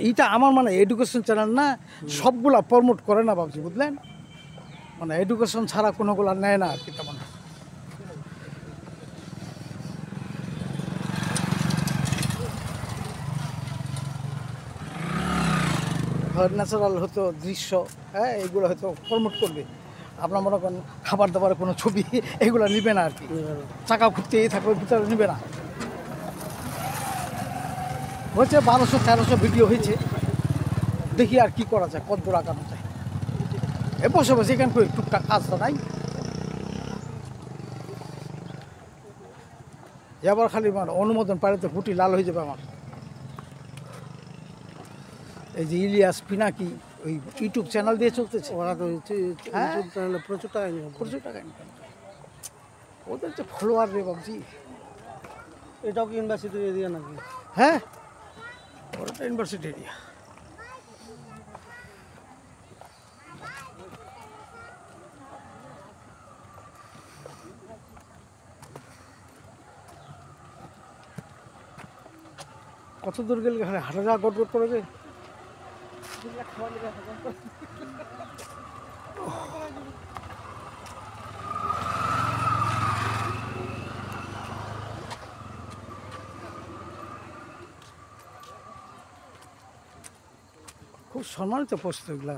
এইটা আমার মানে এডুকেশন চ্যানেল না, সবগুলা প্রমোট করে না ভাবছি, বুঝলেন? মানে এডুকেশন ছাড়া কোনোগুলা নেয় না আর কি তেমন। ন্যাচারাল হয়তো দৃশ্য, হ্যাঁ, এগুলো হয়তো প্রমোট করবে। আপনার মনে করেন খাবার দাবারের কোনো ছবি এগুলো নিবে না আর কি, চাকা ঘুরতেই থাকবে, ভিতরে নিবে না। হয়েছে 1200-1300 ভিডিও হয়েছে, দেখি আর কি করা যায়, কত দূর আগানো যায়। এ বসে বসে এখান করে টুকটাক কাজটা নাই, এবার খালি মানে অনুমোদন পাইলে ফুটি লাল হয়ে যাবে আমার। এই যে ইলিয়াস পিনাকি ওই ইউটিউব চ্যানেল দিয়ে চলতেছে, ওরা তো ইউটিউব চ্যানেলে প্রচুর টাকা ইনকাম করে। প্রচুর টাকা ইনকাম, ওদের যে ফলোয়ার রে বাবজি। এটাও কি ইউনিভার্সিটির এরিয়া নাকি? হ্যাঁ, ওটা ইউনিভার্সিটি এরিয়া। কত দূর গেলে হাঁটা যাওয়া গড়গড় করে যায়। খুব সম্মানিত পোস্ট এগুলা।